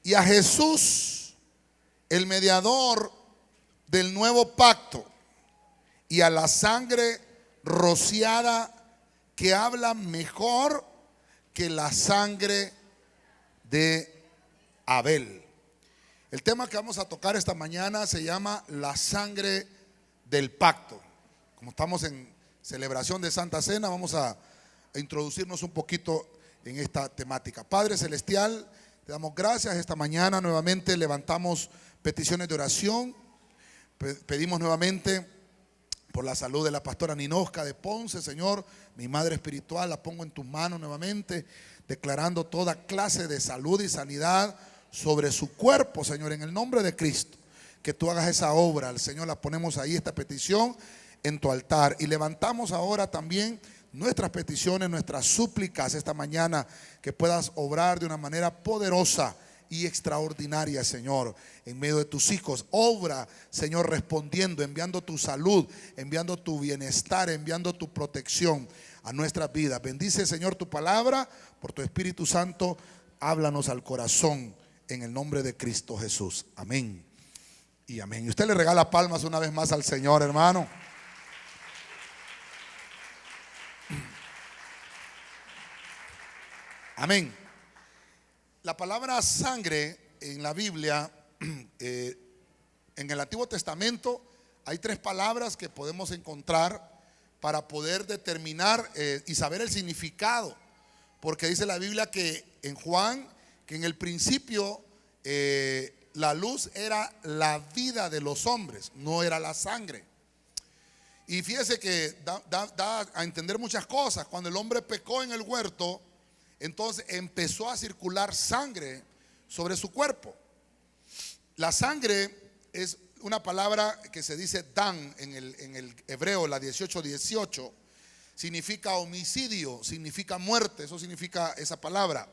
y a Jesús, el mediador del nuevo pacto, y a la sangre rociada que habla mejor que la sangre de Abel. El tema que vamos a tocar esta mañana se llama la sangre del pacto. Como estamos en celebración de Santa Cena, vamos a introducirnos un poquito en esta temática. Padre Celestial, te damos gracias esta mañana. Nuevamente levantamos peticiones de oración. Pedimos nuevamente por la salud de la pastora Ninosca de Ponce, Señor. Mi madre espiritual la pongo en tus manos nuevamente, declarando toda clase de salud y sanidad sobre su cuerpo, Señor, en el nombre de Cristo. Que tú hagas esa obra, al Señor la ponemos ahí, esta petición en tu altar. Y levantamos ahora también nuestras peticiones, nuestras súplicas esta mañana, que puedas obrar de una manera poderosa y extraordinaria, Señor, en medio de tus hijos. Obra, Señor, respondiendo, enviando tu salud, enviando tu bienestar, enviando tu protección a nuestras vidas. Bendice, Señor, tu palabra, por tu Espíritu Santo, háblanos al corazón en el nombre de Cristo Jesús. Amén y amén. Y usted le regala palmas una vez más al Señor, hermano. Amén. La palabra sangre en la Biblia, en el Antiguo Testamento, hay tres palabras que podemos encontrar para poder determinar y saber el significado. Porque dice la Biblia que en Juan, que en el principio la luz era la vida de los hombres, no era la sangre. Y fíjese que da a entender muchas cosas. Cuando el hombre pecó en el huerto, entonces empezó a circular sangre sobre su cuerpo. La sangre es una palabra que se dice dan en el hebreo, la 18:18. Significa homicidio, significa muerte, eso significa esa palabra.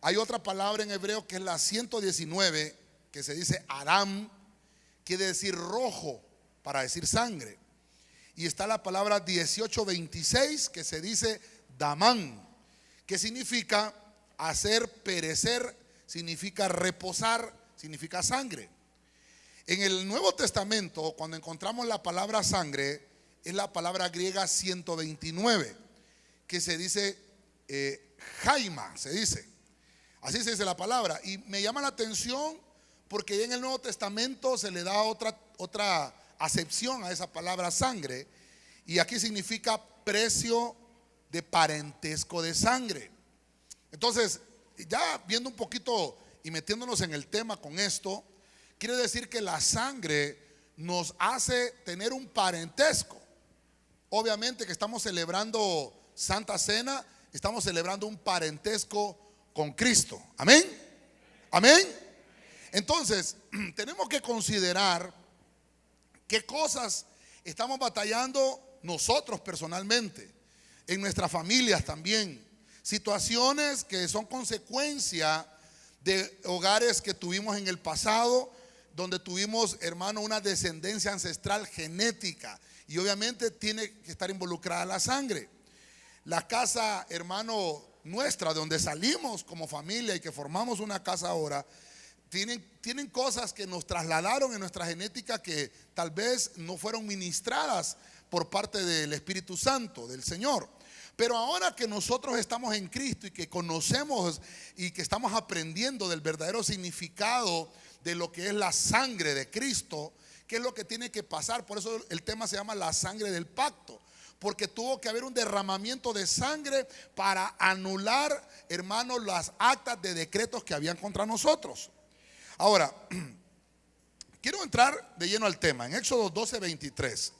Hay otra palabra en hebreo que es la 119, que se dice aram, quiere decir rojo, para decir sangre. Y está la palabra 18:26, que se dice damán, que significa hacer perecer, significa reposar, significa sangre. En el Nuevo Testamento, cuando encontramos la palabra sangre, es la palabra griega 129, que se dice jaima, se dice. Así se dice la palabra. Y me llama la atención porque ya en el Nuevo Testamento se le da otra acepción a esa palabra sangre. Y aquí significa precio de parentesco de sangre. Entonces, ya viendo un poquito y metiéndonos en el tema con esto, quiere decir que la sangre nos hace tener un parentesco. Obviamente que estamos celebrando Santa Cena, estamos celebrando un parentesco con Cristo. Amén. Amén. Entonces, tenemos que considerar qué cosas estamos batallando nosotros personalmente, en nuestras familias también. Situaciones que son consecuencia de hogares que tuvimos en el pasado, donde tuvimos, hermano, una descendencia ancestral genética. Y obviamente tiene que estar involucrada la sangre. La casa, hermano, nuestra, de donde salimos como familia y que formamos una casa ahora, tienen cosas que nos trasladaron en nuestra genética que tal vez no fueron ministradas por parte del Espíritu Santo, del Señor. Pero ahora que nosotros estamos en Cristo y que conocemos y que estamos aprendiendo del verdadero significado de lo que es la sangre de Cristo, ¿qué es lo que tiene que pasar? Por eso el tema se llama la sangre del pacto. Porque tuvo que haber un derramamiento de sangre para anular, hermanos, las actas de decretos que habían contra nosotros. Ahora, quiero entrar de lleno al tema. En Éxodo 12:23.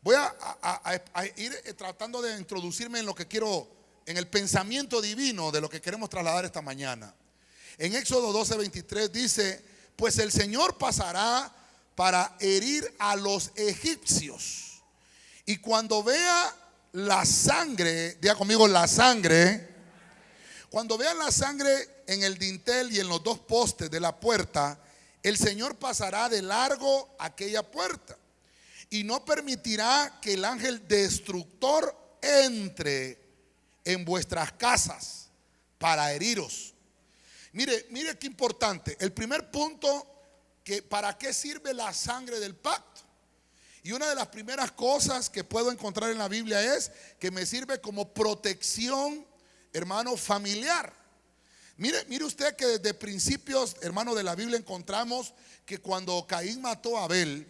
Voy a ir tratando de introducirme en lo que quiero, en el pensamiento divino de lo que queremos trasladar esta mañana. En Éxodo 12:23 dice: pues el Señor pasará para herir a los egipcios, y cuando vea la sangre, diga conmigo, la sangre, cuando vea la sangre en el dintel y en los dos postes de la puerta, el Señor pasará de largo aquella puerta y no permitirá que el ángel destructor entre en vuestras casas para heriros, Mire qué importante. El primer punto, que para qué sirve la sangre del pacto. Y una de las primeras cosas que puedo encontrar en la Biblia es que me sirve como protección, hermano, familiar. Mire usted que desde principios, hermano, de la Biblia encontramos que cuando Caín mató a Abel,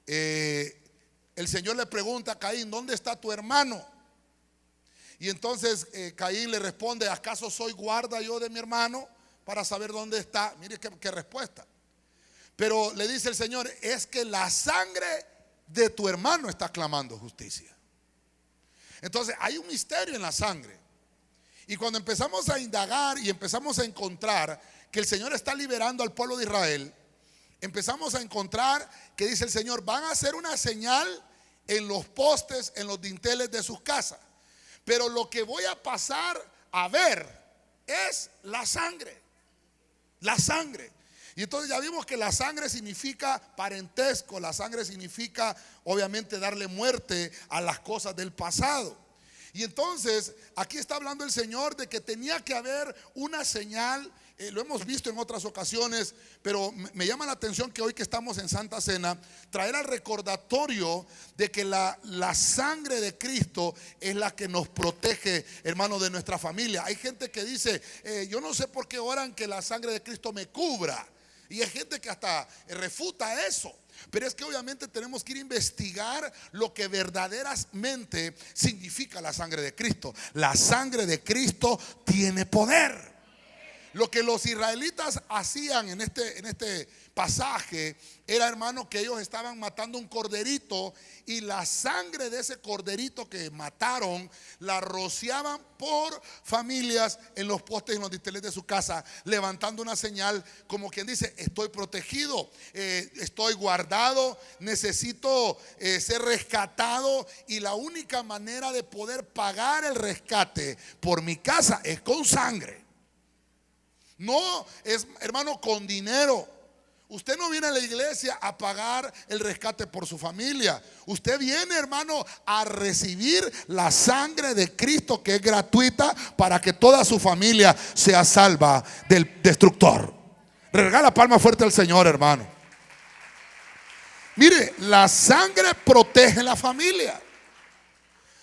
el Señor le pregunta a Caín: ¿dónde está tu hermano? Y entonces Caín le responde: ¿acaso soy guarda yo de mi hermano para saber dónde está? Mire qué respuesta. Pero le dice el Señor: es que la sangre de tu hermano está clamando justicia. Entonces hay un misterio en la sangre. Y cuando empezamos a indagar y empezamos a encontrar que el Señor está liberando al pueblo de Israel, empezamos a encontrar que dice el Señor: van a hacer una señal en los postes, en los dinteles de sus casas, pero lo que voy a pasar a ver es la sangre. La sangre. Y entonces ya vimos que la sangre significa parentesco, la sangre significa obviamente darle muerte a las cosas del pasado. Y entonces aquí está hablando el Señor de que tenía que haber una señal. Lo hemos visto en otras ocasiones, pero me llama la atención que hoy que estamos en Santa Cena, traer al recordatorio de que la sangre de Cristo es la que nos protege, hermano, de nuestra familia. Hay gente que dice: yo no sé por qué oran que la sangre de Cristo me cubra. Y hay gente que hasta refuta eso. Pero es que obviamente tenemos que ir a investigar lo que verdaderamente significa la sangre de Cristo. La sangre de Cristo tiene poder. Lo que los israelitas hacían en este pasaje era, hermano, que ellos estaban matando un corderito, y la sangre de ese corderito que mataron la rociaban por familias en los postes y en los dinteles de su casa, levantando una señal como quien dice: estoy protegido, estoy guardado, necesito ser rescatado, y la única manera de poder pagar el rescate por mi casa es con sangre. No es, hermano, con dinero. Usted no viene a la iglesia a pagar el rescate por su familia. Usted viene, hermano, a recibir la sangre de Cristo, que es gratuita, para que toda su familia sea salva del destructor. Regala palma fuerte al Señor, hermano. Mire, la sangre protege la familia.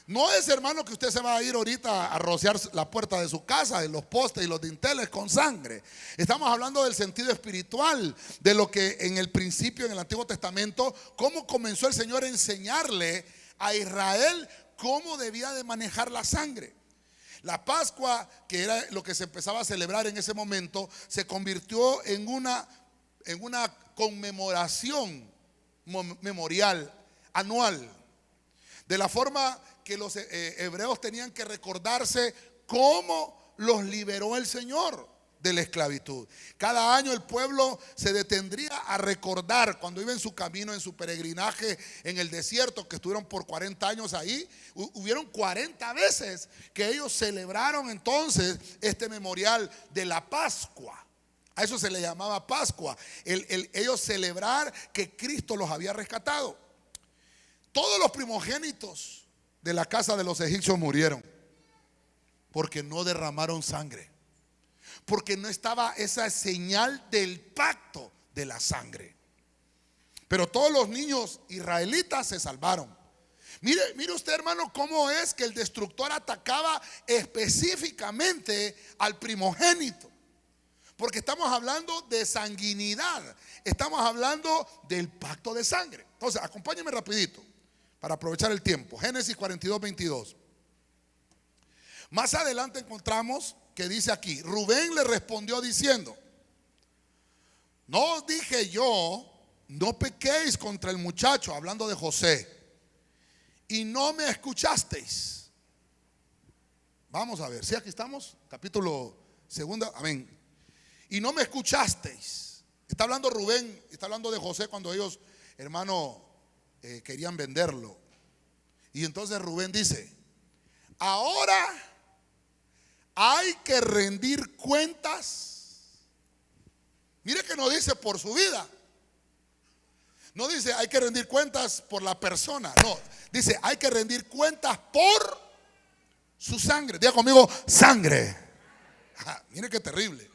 No es, hermano, que usted se va a ir ahorita a rociar la puerta de su casa, de los postes y los dinteles con sangre. Estamos hablando del sentido espiritual, de lo que en el principio, en el Antiguo Testamento, cómo comenzó el Señor a enseñarle a Israel cómo debía de manejar la sangre. La Pascua, que era lo que se empezaba a celebrar en ese momento, se convirtió en una conmemoración memorial anual. De la forma que los hebreos tenían que recordarse cómo los liberó el Señor de la esclavitud. Cada año el pueblo se detendría a recordar cuando iba en su camino, en su peregrinaje en el desierto, que estuvieron por 40 años ahí. Hubieron 40 veces que ellos celebraron entonces este memorial de la Pascua. A eso se le llamaba Pascua, ellos celebrar que Cristo los había rescatado. Todos los primogénitos de la casa de los egipcios murieron porque no derramaron sangre, porque no estaba esa señal del pacto de la sangre. Pero todos los niños israelitas se salvaron. Mire usted, hermano, cómo es que el destructor atacaba específicamente al primogénito, porque estamos hablando de sanguinidad, estamos hablando del pacto de sangre. Entonces, acompáñenme rapidito para aprovechar el tiempo. Génesis 42, 22. Más adelante encontramos que dice aquí: Rubén le respondió diciendo: no os dije yo, no pequéis contra el muchacho, hablando de José, y no me escuchasteis. Vamos a ver, si aquí estamos, capítulo 2, amén. Y no me escuchasteis. Está hablando Rubén, está hablando de José cuando ellos, hermano, querían venderlo. Y entonces Rubén dice: ahora hay que rendir cuentas. Mire que no dice por su vida, no dice hay que rendir cuentas por la persona, no, dice hay que rendir cuentas por su sangre. Diga conmigo: sangre. Mire qué terrible.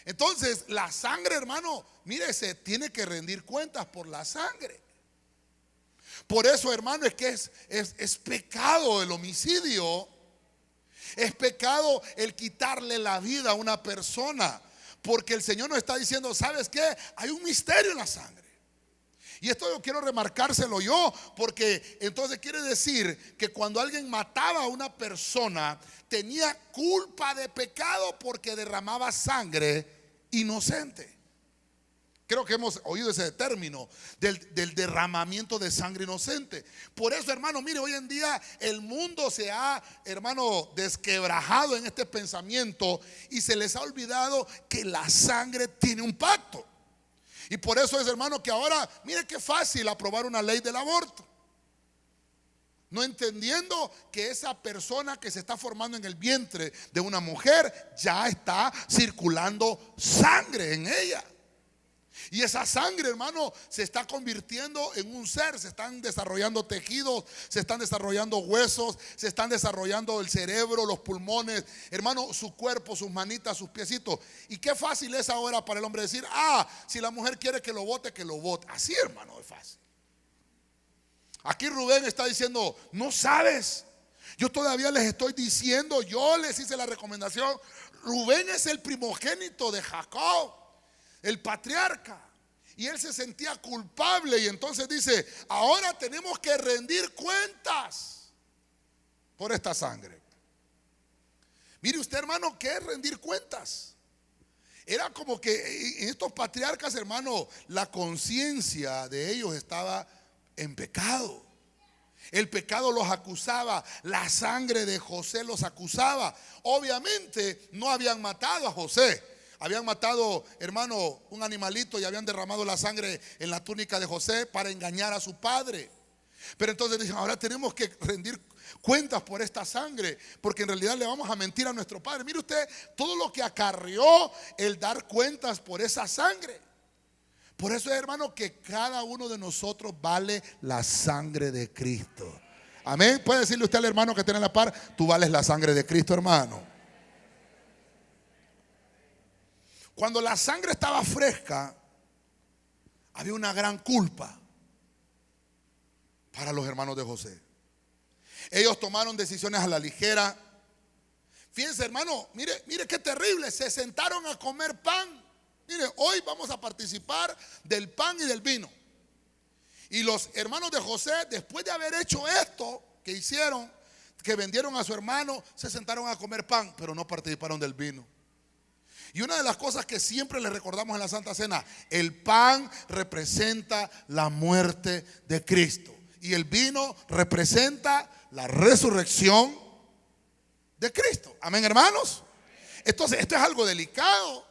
Entonces, la sangre, hermano, mire, se tiene que rendir cuentas por la sangre. Por eso, hermano, es que es pecado el homicidio. Es pecado el quitarle la vida a una persona. Porque el Señor nos está diciendo, ¿sabes qué? Hay un misterio en la sangre. Y esto yo quiero remarcárselo yo, porque entonces quiere decir que cuando alguien mataba a una persona, tenía culpa de pecado porque derramaba sangre inocente. Creo que hemos oído ese término del derramamiento de sangre inocente. Por eso, hermano, mire, hoy en día el mundo se ha, hermano, desquebrajado en este pensamiento y se les ha olvidado que la sangre tiene un pacto. Y por eso es, hermano, que ahora, mire qué fácil aprobar una ley del aborto. No entendiendo que esa persona que se está formando en el vientre de una mujer ya está circulando sangre en ella. Y esa sangre, hermano, se está convirtiendo en un ser. Se están desarrollando tejidos, se están desarrollando huesos, se están desarrollando el cerebro, los pulmones, hermano, su cuerpo, sus manitas, sus piecitos. Y qué fácil es ahora para el hombre decir, si la mujer quiere que lo bote, que lo bote. Así, hermano, es fácil. Aquí Rubén está diciendo, no sabes, yo todavía les estoy diciendo, yo les hice la recomendación. Rubén es el primogénito de Jacob, el patriarca, y él se sentía culpable. Y entonces dice, ahora tenemos que rendir cuentas por esta sangre. Mire usted, hermano, ¿qué es rendir cuentas? Era como que en estos patriarcas, hermano, la conciencia de ellos estaba en pecado. El pecado los acusaba, la sangre de José los acusaba. Obviamente no habían matado a José. Habían matado, hermano, un animalito y habían derramado la sangre en la túnica de José para engañar a su padre. Pero entonces dicen, ahora tenemos que rendir cuentas por esta sangre, porque en realidad le vamos a mentir a nuestro padre. Mire usted todo lo que acarreó el dar cuentas por esa sangre. Por eso, hermano, que cada uno de nosotros vale la sangre de Cristo. Amén. Puede decirle usted al hermano que tiene a la par, tú vales la sangre de Cristo, hermano. Cuando la sangre estaba fresca, había una gran culpa para los hermanos de José. Ellos tomaron decisiones a la ligera. Fíjense, hermano, mire qué terrible. Se sentaron a comer pan. Mire, hoy vamos a participar del pan y del vino. Y los hermanos de José, después de haber hecho esto que hicieron, que vendieron a su hermano, se sentaron a comer pan, pero no participaron del vino. Y una de las cosas que siempre les recordamos en la Santa Cena, el pan representa la muerte de Cristo y el vino representa la resurrección de Cristo. Amén, hermanos. Entonces, esto es algo delicado.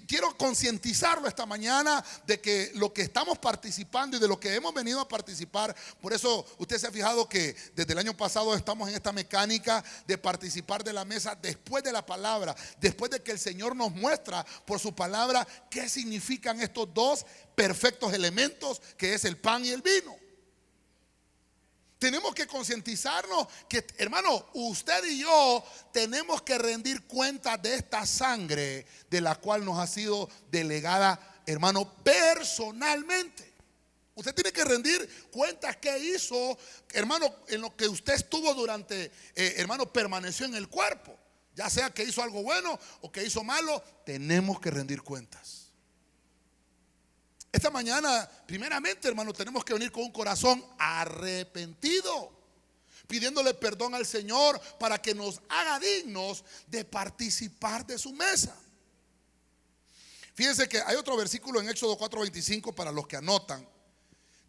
Quiero concientizarlo esta mañana de que lo que estamos participando y de lo que hemos venido a participar, por eso usted se ha fijado que desde el año pasado estamos en esta mecánica de participar de la mesa después de la palabra, después de que el Señor nos muestra por su palabra qué significan estos dos perfectos elementos que es el pan y el vino. Tenemos que concientizarnos que, hermano, usted y yo tenemos que rendir cuenta de esta sangre de la cual nos ha sido delegada, hermano, personalmente. Usted tiene que rendir cuentas qué hizo, hermano, en lo que usted estuvo durante, hermano, permaneció en el cuerpo. Ya sea que hizo algo bueno o que hizo malo, tenemos que rendir cuentas. Esta mañana, primeramente, hermano, tenemos que venir con un corazón arrepentido, pidiéndole perdón al Señor para que nos haga dignos de participar de su mesa. Fíjense que hay otro versículo en Éxodo 4:25 para los que anotan,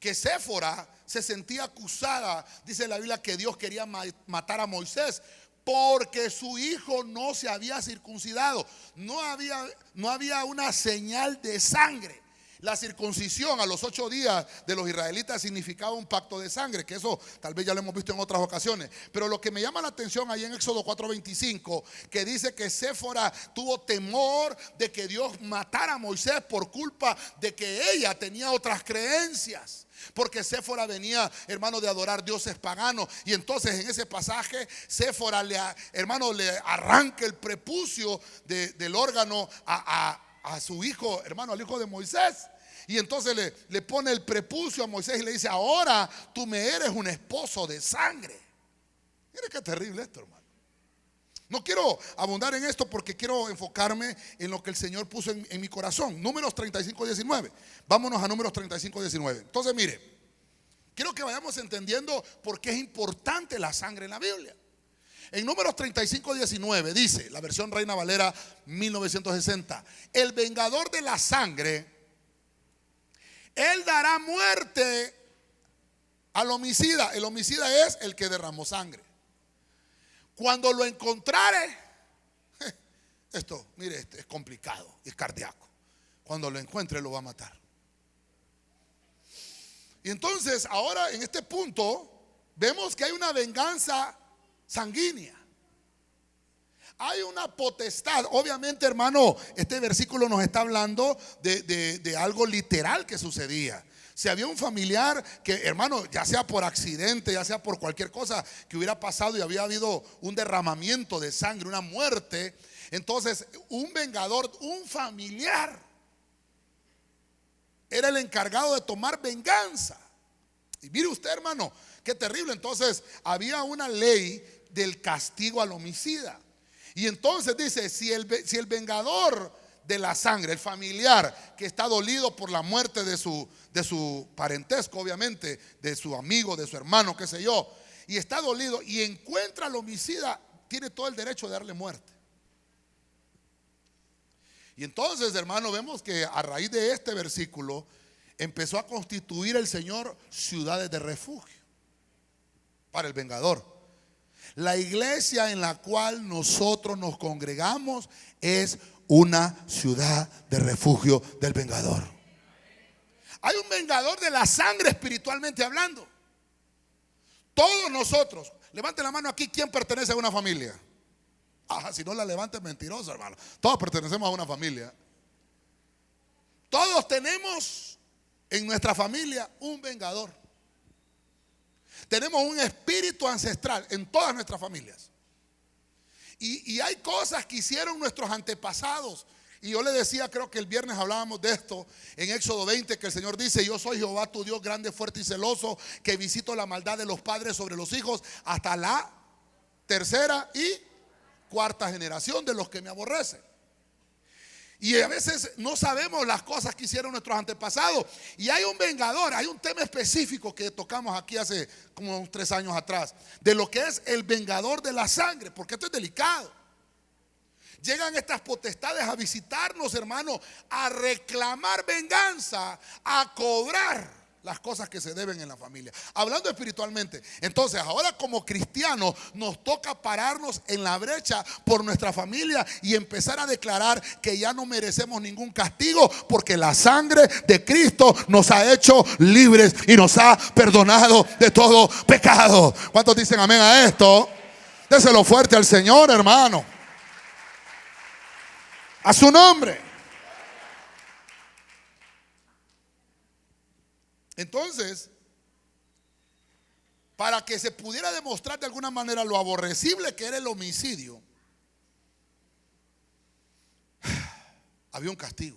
que Séfora se sentía acusada, dice la Biblia, que Dios quería matar a Moisés porque su hijo no se había circuncidado. No había una señal de sangre. La circuncisión a los 8 días de los israelitas significaba un pacto de sangre, que eso tal vez ya lo hemos visto en otras ocasiones. Pero lo que me llama la atención ahí en Éxodo 4:25, que dice que Séfora tuvo temor de que Dios matara a Moisés por culpa de que ella tenía otras creencias. Porque Séfora venía, hermano, de adorar dioses paganos. Y entonces en ese pasaje Séfora le arranca el prepucio del órgano a su hijo, hermano, al hijo de Moisés. Y entonces le pone el prepucio a Moisés y le dice: ahora tú me eres un esposo de sangre. Mire qué terrible esto, hermano. No quiero abundar en esto porque quiero enfocarme en lo que el Señor puso en mi corazón. Números 35:19. Vámonos a Números 35:19. Entonces mire, quiero que vayamos entendiendo por qué es importante la sangre en la Biblia. En Números 35:19 dice, la versión Reina Valera 1960: el vengador de la sangre, él dará muerte al homicida. El homicida es el que derramó sangre. Cuando lo encontrare, esto, mire, este es complicado y es cardíaco. Cuando lo encuentre lo va a matar. Y entonces ahora en este punto vemos que hay una venganza sanguínea. Hay una potestad. Obviamente, hermano, este versículo nos está hablando de algo literal que sucedía. Si había un familiar que, hermano, ya sea por accidente, ya sea por cualquier cosa que hubiera pasado y había habido un derramamiento de sangre, una muerte, entonces un vengador, un familiar, era el encargado de tomar venganza. Y mire usted, hermano, qué terrible. Entonces había una ley del castigo al homicida. Y entonces dice, si el vengador de la sangre, el familiar que está dolido por la muerte de su parentesco, obviamente, de su amigo, de su hermano, qué sé yo, y está dolido y encuentra al homicida, tiene todo el derecho de darle muerte. Y entonces, hermano, vemos que a raíz de este versículo empezó a constituir el Señor ciudades de refugio para el vengador. La iglesia en la cual nosotros nos congregamos es una ciudad de refugio del vengador. Hay un vengador de la sangre espiritualmente hablando. Todos nosotros, levante la mano aquí, ¿quién pertenece a una familia? Si no la levante, es mentiroso, hermano. Todos pertenecemos a una familia. Todos tenemos en nuestra familia un vengador. Tenemos un espíritu ancestral en todas nuestras familias. Y hay cosas que hicieron nuestros antepasados. Y yo le decía, creo que el viernes hablábamos de esto, en Éxodo 20, que el Señor dice: yo soy Jehová tu Dios grande, fuerte y celoso, que visito la maldad de los padres sobre los hijos hasta la tercera y cuarta generación de los que me aborrecen. Y a veces no sabemos las cosas que hicieron nuestros antepasados. Y hay un vengador, hay un tema específico que tocamos aquí hace como unos 3 años atrás, de lo que es el vengador de la sangre, porque esto es delicado. Llegan estas potestades a visitarnos, hermano, a reclamar venganza, a cobrar las cosas que se deben en la familia. Hablando espiritualmente. Entonces ahora como cristianos nos toca pararnos en la brecha por nuestra familia y empezar a declarar que ya no merecemos ningún castigo, porque la sangre de Cristo nos ha hecho libres y nos ha perdonado de todo pecado. ¿Cuántos dicen amén a esto? Déselo fuerte al Señor, hermano. A su nombre. Entonces, para que se pudiera demostrar de alguna manera lo aborrecible que era el homicidio, había un castigo.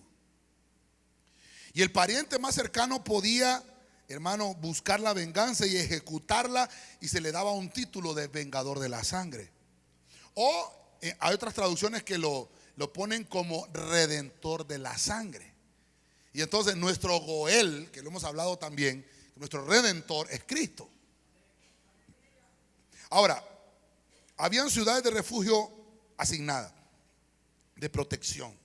Y el pariente más cercano podía, hermano, buscar la venganza y ejecutarla, y se le daba un título de vengador de la sangre. O hay otras traducciones que lo ponen como redentor de la sangre. Y entonces nuestro Goel, que lo hemos hablado también, nuestro redentor es Cristo. Ahora, habían ciudades de refugio asignadas, de protección.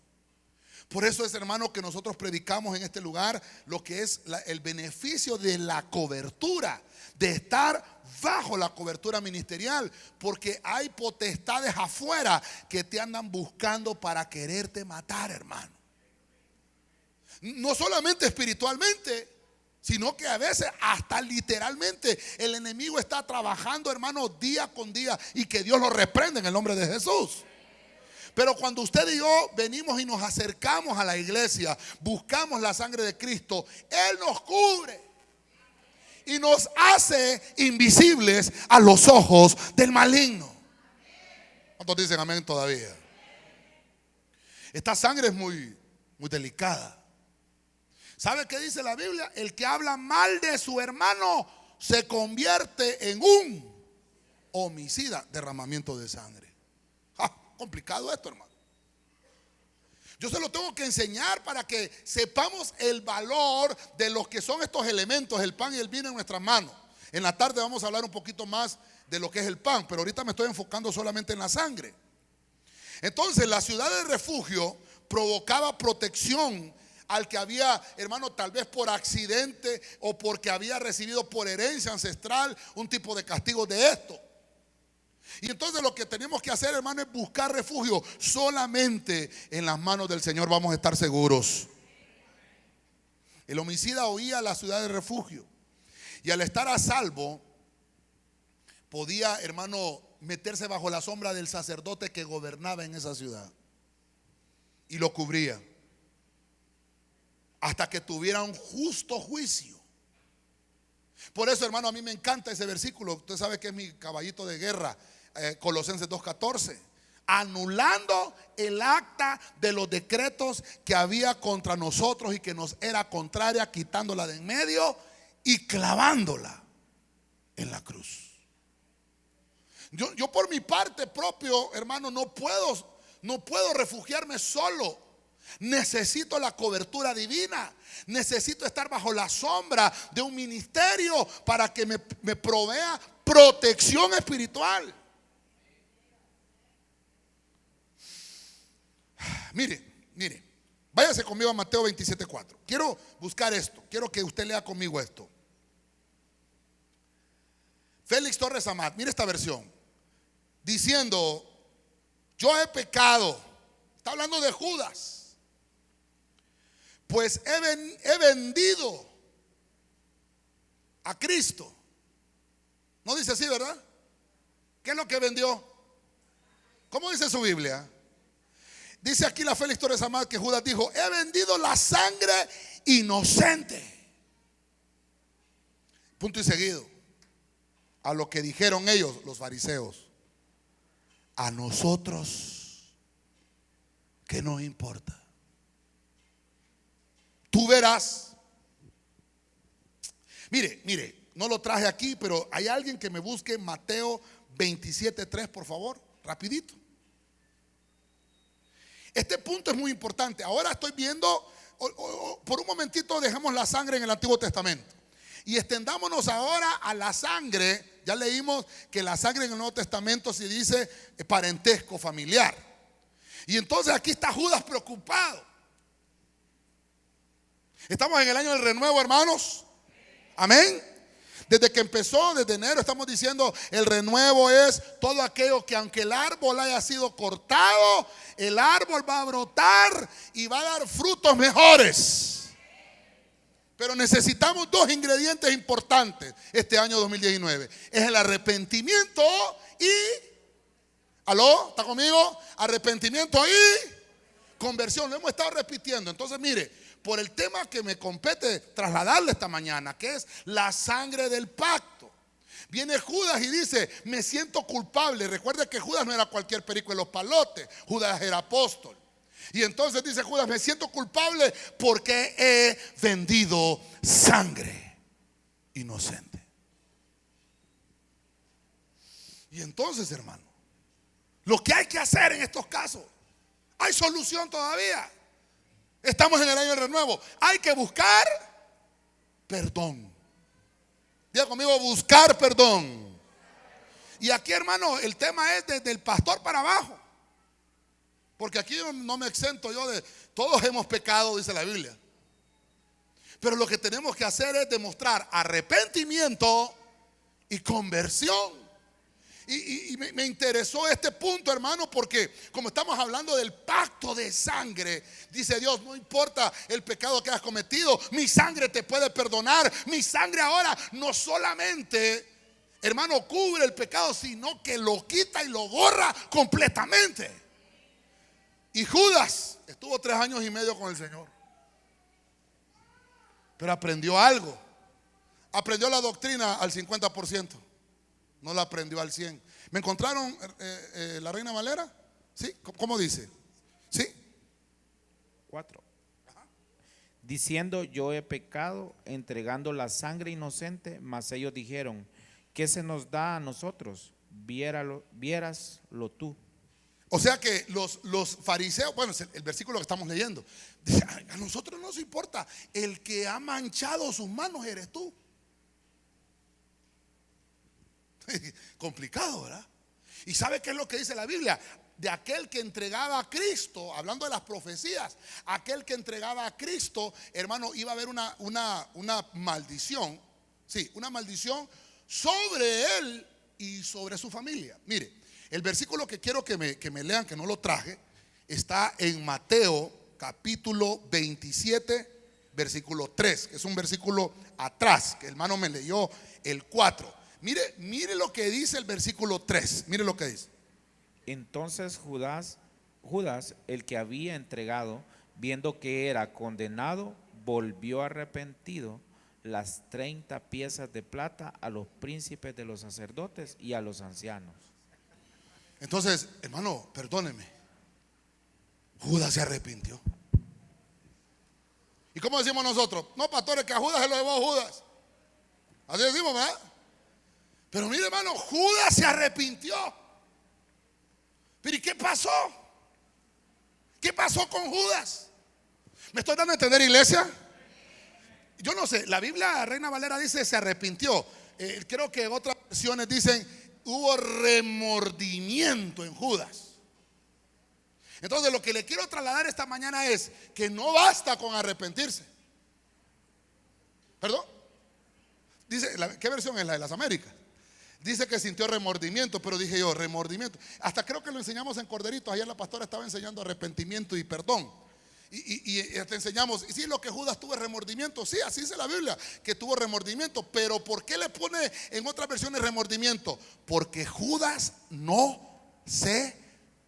Por eso es, hermano, que nosotros predicamos en este lugar lo que es el beneficio de la cobertura, de estar bajo la cobertura ministerial, porque hay potestades afuera que te andan buscando para quererte matar, hermano. No solamente espiritualmente, sino que a veces hasta literalmente el enemigo está trabajando, hermano, día con día, y que Dios lo reprenda en el nombre de Jesús. Pero cuando usted y yo venimos y nos acercamos a la iglesia, buscamos la sangre de Cristo, Él nos cubre y nos hace invisibles a los ojos del maligno. ¿Cuántos dicen amén todavía? Esta sangre es muy delicada. ¿Sabe qué dice la Biblia? El que habla mal de su hermano se convierte en un homicida. Derramamiento de sangre. Complicado esto, hermano. Yo se lo tengo que enseñar para que sepamos el valor de lo que son estos elementos, el pan y el vino en nuestras manos. En la tarde vamos a hablar un poquito más de lo que es el pan, pero ahorita me estoy enfocando solamente en la sangre. Entonces, la ciudad de refugio provocaba protección al que había, hermano, tal vez por accidente o porque había recibido por herencia ancestral un tipo de castigo de esto. Y entonces lo que tenemos que hacer, hermano, es buscar refugio. Solamente en las manos del Señor vamos a estar seguros. El homicida oía la ciudad de refugio, y al estar a salvo podía, hermano, meterse bajo la sombra del sacerdote que gobernaba en esa ciudad, y lo cubría hasta que tuviera un justo juicio. Por eso, hermano, a mí me encanta ese versículo. Usted sabe que es mi caballito de guerra, Colosenses 2:14. Anulando el acta de los decretos que había contra nosotros y que nos era contraria, quitándola de en medio y clavándola en la cruz. Yo por mi parte propio, hermano, no puedo refugiarme solo. Necesito la cobertura divina. Necesito estar bajo la sombra de un ministerio para que me provea protección espiritual. Mire, váyase conmigo a Mateo 27:4. Quiero buscar esto, quiero que usted lea conmigo esto. Félix Torres Amat, mire esta versión, diciendo: yo he pecado. Está hablando de Judas. Pues he vendido a Cristo. No dice así, ¿verdad? ¿Qué es lo que vendió? ¿Cómo dice su Biblia? Dice aquí la Félix Torres Amat que Judas dijo: he vendido la sangre inocente. Punto y seguido. A lo que dijeron ellos, los fariseos: a nosotros, ¿qué nos importa? Tú verás. Mire, no lo traje aquí, pero hay alguien que me busque Mateo 27:3, por favor, rapidito. Este punto es muy importante. Ahora estoy viendo, por un momentito dejemos la sangre en el Antiguo Testamento y extendámonos ahora a la sangre. Ya leímos que la sangre en el Nuevo Testamento se dice parentesco familiar. Y entonces aquí está Judas preocupado. Estamos en el año del renuevo, hermanos. Amén. Desde que empezó, desde enero, estamos diciendo: el renuevo es todo aquello que, aunque el árbol haya sido cortado, el árbol va a brotar y va a dar frutos mejores. Pero necesitamos dos ingredientes importantes este año 2019. Es el arrepentimiento y... ¿Aló? ¿Está conmigo? Arrepentimiento y conversión. Lo hemos estado repitiendo. Entonces, mire, por el tema que me compete trasladarle esta mañana, que es la sangre del pacto, viene Judas y dice: me siento culpable. Recuerde que Judas no era cualquier perico de los palotes. Judas era apóstol. Y entonces dice Judas: me siento culpable porque he vendido sangre inocente. Y entonces, hermano, lo que hay que hacer en estos casos, hay solución todavía. Estamos en el año del renuevo. Hay que buscar perdón. Diga conmigo: buscar perdón. Y aquí, hermano, el tema es desde el pastor para abajo. Porque aquí no me exento yo de... Todos hemos pecado, dice la Biblia. Pero lo que tenemos que hacer es demostrar arrepentimiento y conversión. Y me interesó este punto, hermano, porque como estamos hablando del pacto de sangre, dice Dios, no importa el pecado que has cometido, mi sangre te puede perdonar. Mi sangre ahora no solamente, hermano, cubre el pecado, sino que lo quita y lo borra completamente. Y Judas estuvo 3 años y medio con el Señor, pero aprendió algo. Aprendió la doctrina al 50%. No la aprendió al 100%. ¿Me encontraron la Reina Valera? ¿Sí? ¿Cómo dice? ¿Sí? 4. Diciendo, yo he pecado entregando la sangre inocente, mas ellos dijeron, ¿qué se nos da a nosotros? Viéraslo tú. O sea que los fariseos, bueno, es el versículo que estamos leyendo, dice, a nosotros no nos importa, el que ha manchado sus manos eres tú. Complicado, ¿verdad? ¿Y sabe qué es lo que dice la Biblia? De aquel que entregaba a Cristo, hablando de las profecías, aquel que entregaba a Cristo, hermano, iba a haber una maldición. Sí, una maldición sobre él y sobre su familia. Mire, el versículo que quiero que me lean, que no lo traje, está en Mateo capítulo 27, versículo 3, que es un versículo atrás, que el hermano me leyó el 4. Mire lo que dice el versículo 3. Mire lo que dice. Entonces Judas, el que había entregado, viendo que era condenado, volvió arrepentido las 30 piezas de plata a los príncipes de los sacerdotes y a los ancianos. Entonces, hermano, perdóneme, Judas se arrepintió. ¿Y cómo decimos nosotros? No, pastores, que a Judas se lo llevó Judas. Así decimos, ¿verdad? Pero mire, hermano, Judas se arrepintió. Pero ¿y qué pasó? ¿Qué pasó con Judas? ¿Me estoy dando a entender, iglesia? Yo no sé, la Biblia Reina Valera dice se arrepintió. Creo que otras versiones dicen hubo remordimiento en Judas. Entonces lo que le quiero trasladar esta mañana es que no basta con arrepentirse. ¿Perdón? Dice, ¿qué versión es la de las Américas? Dice que sintió remordimiento, pero dije yo, remordimiento. Hasta creo que lo enseñamos en Corderitos. Ayer la pastora estaba enseñando arrepentimiento y perdón. Y te enseñamos, y sí, lo que Judas tuvo remordimiento. Sí, así dice la Biblia, que tuvo remordimiento. Pero ¿por qué le pone en otras versiones remordimiento? Porque Judas no se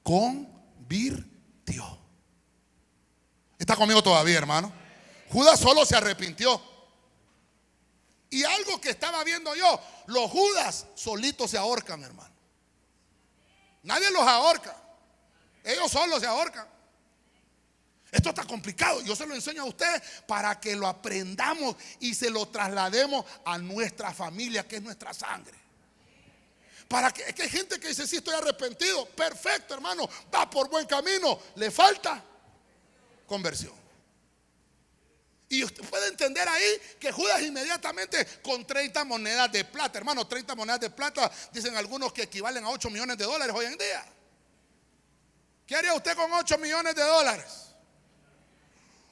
convirtió. ¿Está conmigo todavía, hermano? Judas solo se arrepintió. Y algo que estaba viendo yo, los Judas solitos se ahorcan, hermano. Nadie los ahorca, ellos solos se ahorcan. Esto está complicado. Yo se lo enseño a usted para que lo aprendamos y se lo traslademos a nuestra familia, que es nuestra sangre. Para que, es que hay gente que dice, sí, estoy arrepentido. Perfecto, hermano, va por buen camino. Le falta conversión. Y usted puede entender ahí que Judas inmediatamente con 30 monedas de plata, hermano, 30 monedas de plata, dicen algunos que equivalen a $8 millones hoy en día. ¿Qué haría usted con $8 millones?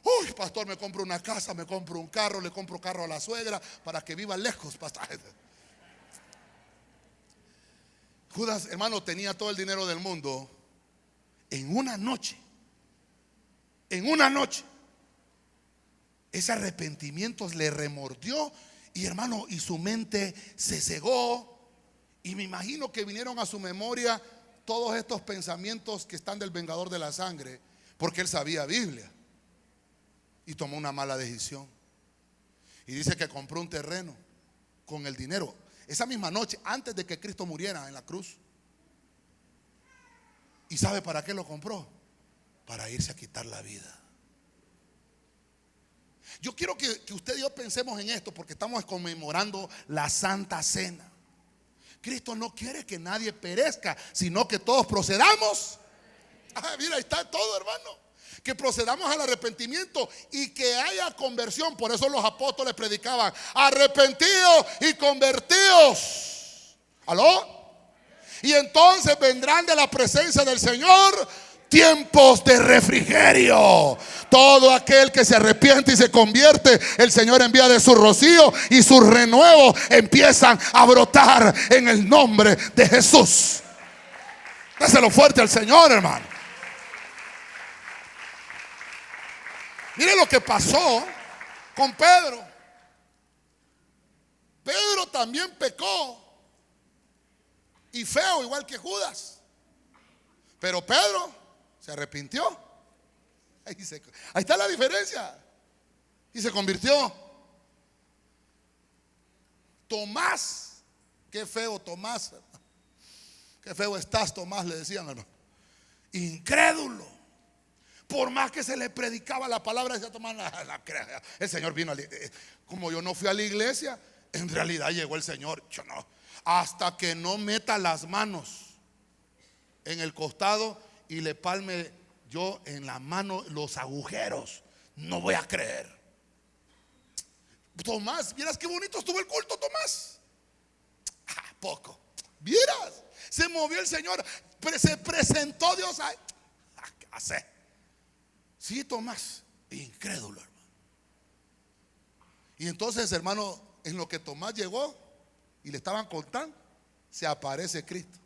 Uy, pastor, me compro una casa, me compro un carro, le compro carro a la suegra para que viva lejos, pastor. Judas, hermano, tenía todo el dinero del mundo en una noche. En una noche. Ese arrepentimiento le remordió y, hermano, y su mente se cegó. Y me imagino que vinieron a su memoria todos estos pensamientos que están del vengador de la sangre, porque él sabía Biblia y tomó una mala decisión. Y dice que compró un terreno con el dinero esa misma noche, antes de que Cristo muriera en la cruz. ¿Y sabe para qué lo compró? Para irse a quitar la vida. Yo quiero que usted y yo pensemos en esto, porque estamos conmemorando la Santa Cena. Cristo no quiere que nadie perezca, sino que todos procedamos. Mira, ahí está todo, hermano. Que procedamos al arrepentimiento y que haya conversión. Por eso los apóstoles predicaban: arrepentidos y convertidos. ¿Aló? Y entonces vendrán de la presencia del Señor tiempos de refrigerio. Todo aquel que se arrepiente y se convierte, el Señor envía de su rocío y sus renuevos empiezan a brotar en el nombre de Jesús. Dáselo fuerte al Señor, hermano. Mire lo que pasó con Pedro. Pedro también pecó, y feo, igual que Judas. Pero Pedro se arrepintió. Ahí está la diferencia. Y se convirtió. Tomás, qué feo Tomás. Qué feo estás, Tomás, le decían, hermano. Incrédulo. Por más que se le predicaba la palabra, decía Tomás, el Señor vino. Como yo no fui a la iglesia, en realidad llegó el Señor. Yo no. Hasta que no meta las manos en el costado y le palme yo en la mano los agujeros, no voy a creer. Tomás, vieras qué bonito estuvo el culto, Tomás. Poco. Vieras, se movió el Señor, se presentó Dios ahí. ¿Qué hace? Sí, Tomás, incrédulo, hermano. Y entonces, hermano, en lo que Tomás llegó y le estaban contando, se aparece Cristo.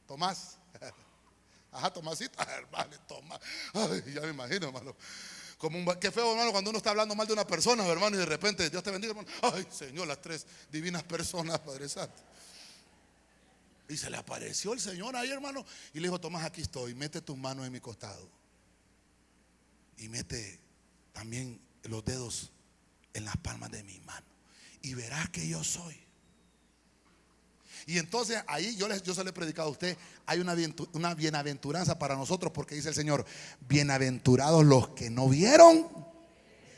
Tomás, ajá, Tomasito, hermano, Tomás. Ay, ya me imagino, hermano. Qué feo, hermano, cuando uno está hablando mal de una persona, hermano, y de repente Dios te bendiga, hermano. Ay, Señor, las tres divinas personas, Padre Santo. Y se le apareció el Señor ahí, hermano, y le dijo: Tomás, aquí estoy, mete tus manos en mi costado y mete también los dedos en las palmas de mi mano y verás que yo soy. Y entonces ahí yo se lo he predicado a usted. Hay una bienaventuranza para nosotros, porque dice el Señor: bienaventurados los que no vieron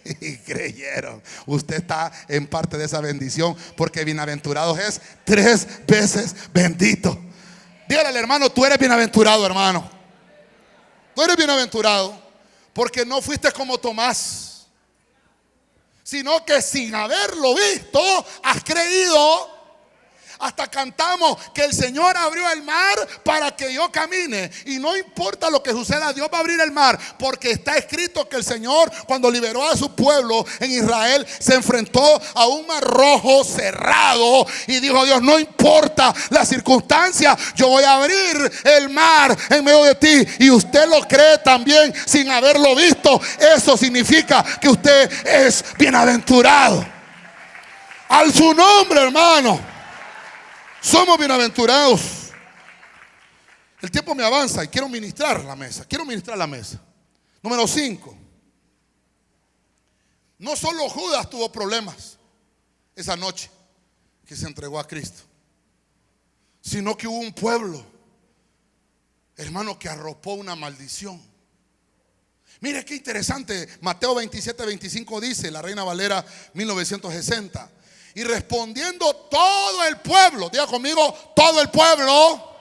y creyeron. Usted está en parte de esa bendición, porque bienaventurados es 3 veces bendito. Dígale al hermano: tú eres bienaventurado, hermano. Tú eres bienaventurado porque no fuiste como Tomás, sino que sin haberlo visto has creído. Hasta cantamos que el Señor abrió el mar para que yo camine. Y no importa lo que suceda, Dios va a abrir el mar, porque está escrito que el Señor, cuando liberó a su pueblo en Israel, se enfrentó a un mar rojo cerrado y dijo: Dios, no importa la circunstancia, yo voy a abrir el mar en medio de ti. Y usted lo cree también sin haberlo visto. Eso significa que usted es bienaventurado. Al su nombre, hermano. Somos bienaventurados. El tiempo me avanza y quiero ministrar la mesa. Número 5. No solo Judas tuvo problemas esa noche que se entregó a Cristo, sino que hubo un pueblo, hermano, que arropó una maldición. Mire qué interesante. Mateo 27:25 dice, la Reina Valera 1960: y respondiendo todo el pueblo, diga conmigo, todo el pueblo,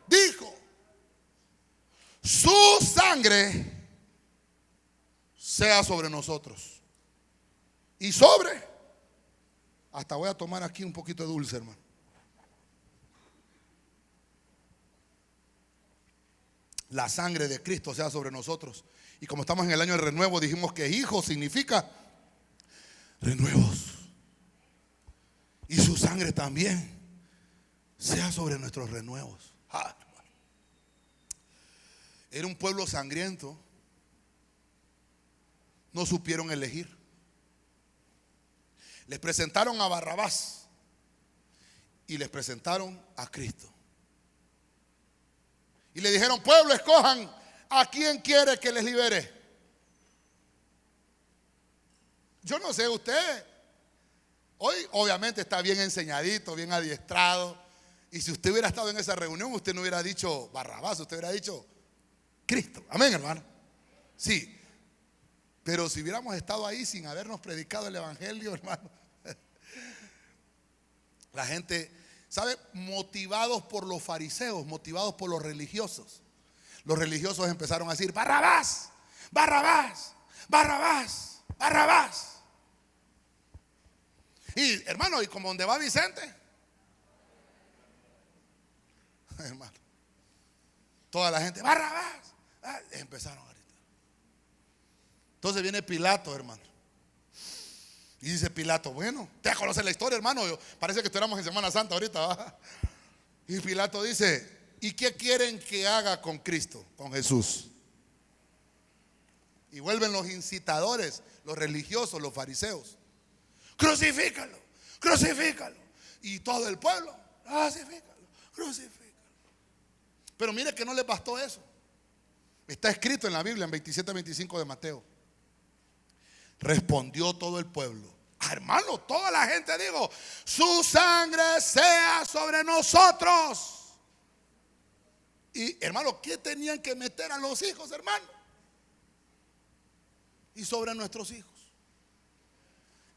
dijo: su sangre sea sobre nosotros y sobre, hasta voy a tomar aquí un poquito de dulce, hermano, la sangre de Cristo sea sobre nosotros. Y como estamos en el año del renuevo, dijimos que hijo significa renuevos. Y su sangre también sea sobre nuestros renuevos. Era un pueblo sangriento. No supieron elegir. Les presentaron a Barrabás y les presentaron a Cristo. Y le dijeron: pueblo, escojan a quién quiere que les libere. Yo no sé usted. Hoy obviamente está bien enseñadito, bien adiestrado. Y si usted hubiera estado en esa reunión, usted no hubiera dicho Barrabás, usted hubiera dicho Cristo. Amén, hermano. Sí. Pero si hubiéramos estado ahí sin habernos predicado el evangelio, hermano, la gente, ¿sabe? Motivados por los fariseos, motivados por los religiosos. Los religiosos empezaron a decir: Barrabás, Barrabás, Barrabás, Barrabás. Y hermano, ¿y como donde va Vicente? Hermano, Toda la gente, Barrabás. Empezaron a gritar. Entonces viene Pilato, hermano. Y dice Pilato, bueno, te conoces la historia, hermano. Parece que estuviéramos en Semana Santa ahorita, ¿va? Y Pilato dice, ¿y qué quieren que haga con Cristo, con Jesús? Y vuelven los incitadores, los religiosos, los fariseos. Crucifícalo, crucifícalo. Y todo el pueblo, crucifícalo, crucifícalo. Pero mire que no les bastó eso. Está escrito en la Biblia, en 27-25 de Mateo. Respondió todo el pueblo. Hermano, toda la gente dijo, su sangre sea sobre nosotros. Y hermano, ¿qué tenían que meter a los hijos, hermano? Y sobre nuestros hijos.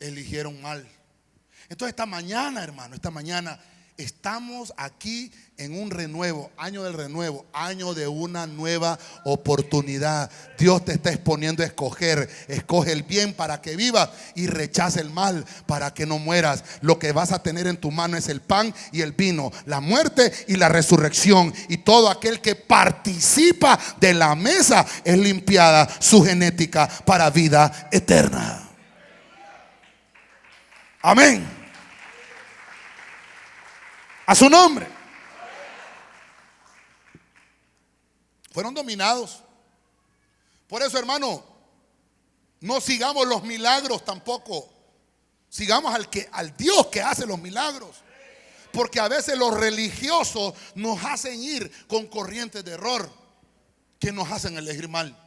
Eligieron mal. Entonces esta mañana, hermano, esta mañana estamos aquí en un renuevo, año del renuevo, año de una nueva oportunidad. Dios te está exponiendo a escoger. Escoge el bien para que vivas y rechaza el mal para que no mueras. Lo que vas a tener en tu mano es el pan y el vino, la muerte y la resurrección. Y todo aquel que participa de la mesa es limpiada su genética para vida eterna. Amén. A su nombre. Fueron dominados. Por eso, hermano, no sigamos los milagros tampoco. Sigamos al Dios que hace los milagros. Porque a veces los religiosos nos hacen ir con corrientes de error que nos hacen elegir mal.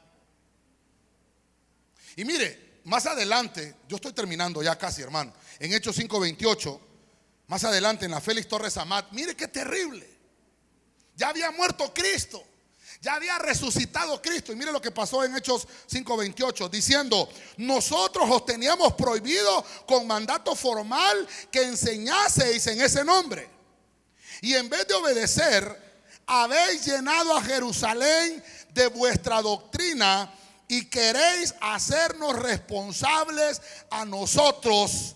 Y mire, más adelante, yo estoy terminando ya casi, hermano, en Hechos 5:28. Más adelante en la Félix Torres Amat, mire qué terrible. Ya había muerto Cristo, ya había resucitado Cristo. Y mire lo que pasó en Hechos 5:28, diciendo, nosotros os teníamos prohibido con mandato formal que enseñaseis en ese nombre. Y en vez de obedecer, habéis llenado a Jerusalén de vuestra doctrina y queréis hacernos responsables a nosotros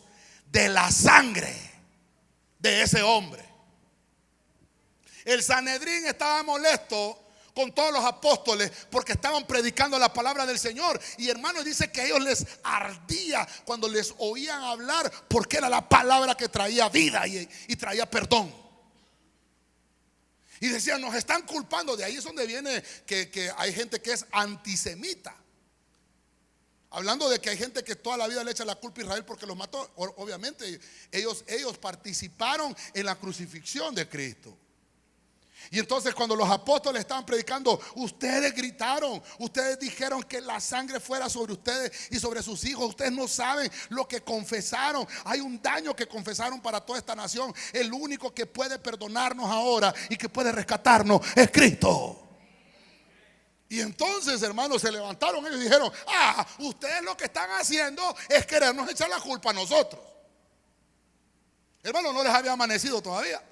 de la sangre de ese hombre. El Sanedrín estaba molesto con todos los apóstoles porque estaban predicando la palabra del Señor. Y hermanos, dice que a ellos les ardía cuando les oían hablar, porque era la palabra que traía vida y traía perdón. Y decían, nos están culpando. De ahí es donde viene que hay gente que es antisemita. Hablando de que hay gente que toda la vida le echa la culpa a Israel porque los mató. Obviamente ellos participaron en la crucifixión de Cristo. Y entonces cuando los apóstoles estaban predicando, ustedes gritaron, ustedes dijeron que la sangre fuera sobre ustedes y sobre sus hijos. Ustedes no saben lo que confesaron. Hay un daño que confesaron para toda esta nación. El único que puede perdonarnos ahora y que puede rescatarnos es Cristo. Y entonces, hermanos, se levantaron ellos y dijeron, ustedes lo que están haciendo es querernos echar la culpa a nosotros. Hermanos, no les había amanecido todavía.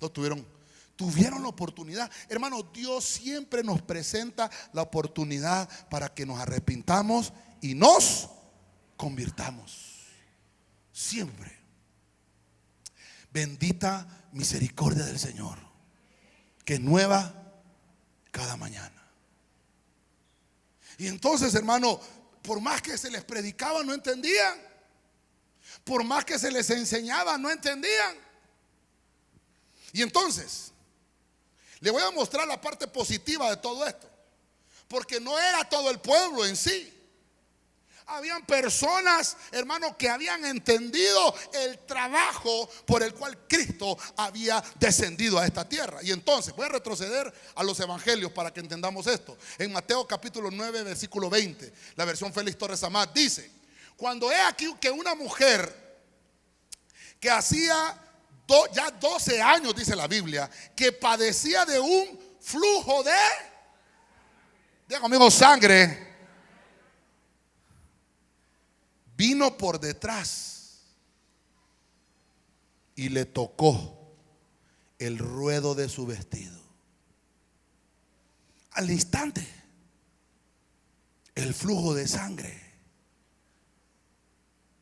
No tuvieron la oportunidad. Hermanos, Dios siempre nos presenta la oportunidad para que nos arrepintamos y nos convirtamos. Siempre. Bendita misericordia del Señor, que es nueva cada mañana. Y entonces, hermano, por más que se les predicaba, no entendían. Por más que se les enseñaba, no entendían. Y entonces, le voy a mostrar la parte positiva de todo esto. Porque no era todo el pueblo en sí. Habían personas, hermanos, que habían entendido el trabajo por el cual Cristo había descendido a esta tierra. Y entonces voy a retroceder a los evangelios para que entendamos esto. En Mateo capítulo 9, versículo 20, la versión Félix Torres Amat dice: cuando he aquí que una mujer que hacía ya 12 años, dice la Biblia, que padecía de un flujo de, diga conmigo, sangre, vino por detrás y le tocó el ruedo de su vestido. Al instante, el flujo de sangre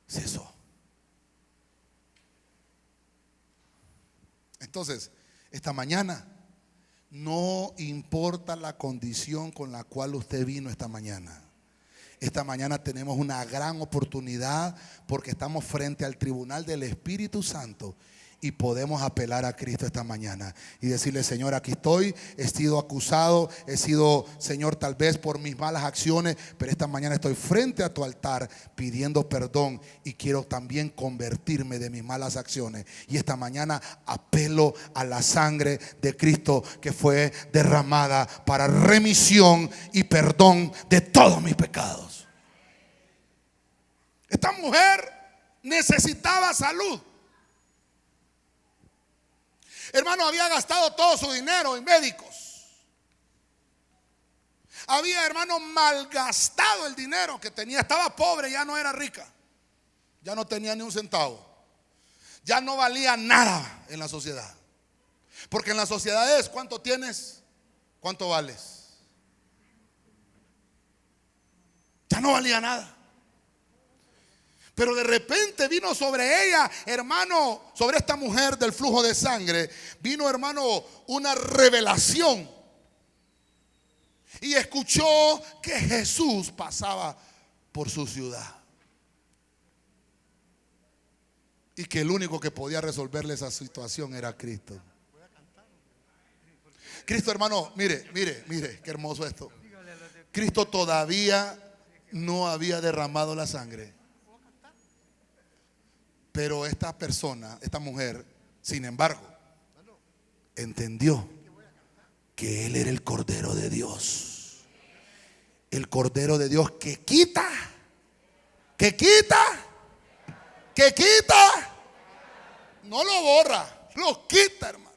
cesó. Entonces, Esta mañana, no importa la condición con la cual usted vino esta mañana. Esta mañana tenemos una gran oportunidad porque estamos frente al tribunal del Espíritu Santo y podemos apelar a Cristo esta mañana y decirle: Señor, aquí estoy, he sido acusado, he sido, Señor, tal vez por mis malas acciones, pero esta mañana estoy frente a tu altar pidiendo perdón y quiero también convertirme de mis malas acciones. Y esta mañana apelo a la sangre de Cristo que fue derramada para remisión y perdón de todos mis pecados. Esta mujer necesitaba salud. Hermano, había gastado todo su dinero en médicos. Había, hermano, malgastado el dinero que tenía. Estaba pobre, ya no era rica. Ya no tenía ni un centavo. Ya no valía nada en la sociedad. Porque en la sociedad es: ¿cuánto tienes? ¿Cuánto vales? Ya no valía nada. Pero de repente vino sobre ella, hermano, sobre esta mujer del flujo de sangre, vino, hermano, una revelación. Y escuchó que Jesús pasaba por su ciudad. Y que el único que podía resolverle esa situación era Cristo. Cristo, hermano, mire, qué hermoso esto. Cristo todavía no había derramado la sangre. Pero esta persona, esta mujer, sin embargo, entendió que Él era el Cordero de Dios. El Cordero de Dios que quita, no lo borra, lo quita, hermano.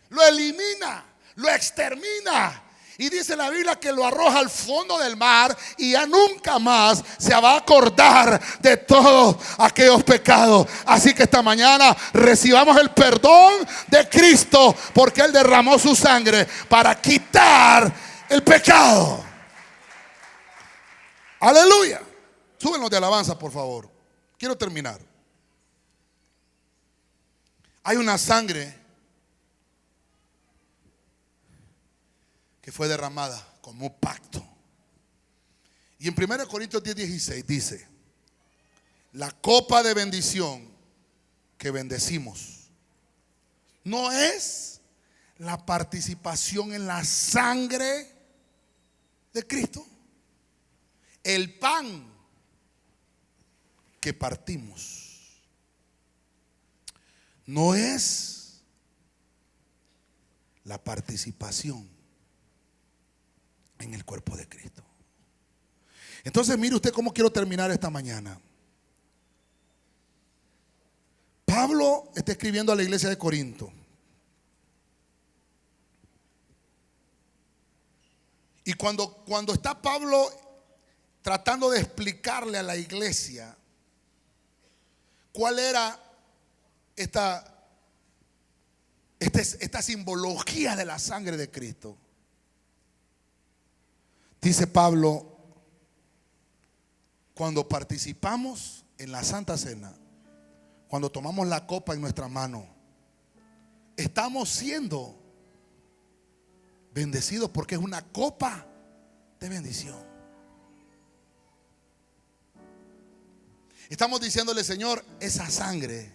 Lo elimina, lo extermina. Y dice la Biblia que lo arroja al fondo del mar y ya nunca más se va a acordar de todos aquellos pecados. Así que esta mañana recibamos el perdón de Cristo, porque Él derramó su sangre para quitar el pecado. Aleluya. Súbenos de alabanza, por favor. Quiero terminar. Hay una sangre que fue derramada como pacto. Y en 1 Corintios 10:16 dice: la copa de bendición que bendecimos no es la participación en la sangre de Cristo. El pan que partimos no es la participación en el cuerpo de Cristo. Entonces, mire usted cómo quiero terminar esta mañana. Pablo está escribiendo a la iglesia de Corinto. Y cuando está Pablo tratando de explicarle a la iglesia cuál era esta simbología de la sangre de Cristo, dice Pablo: cuando participamos en la Santa Cena, cuando tomamos la copa en nuestra mano, estamos siendo bendecidos porque es una copa de bendición. Estamos diciéndole: Señor, esa sangre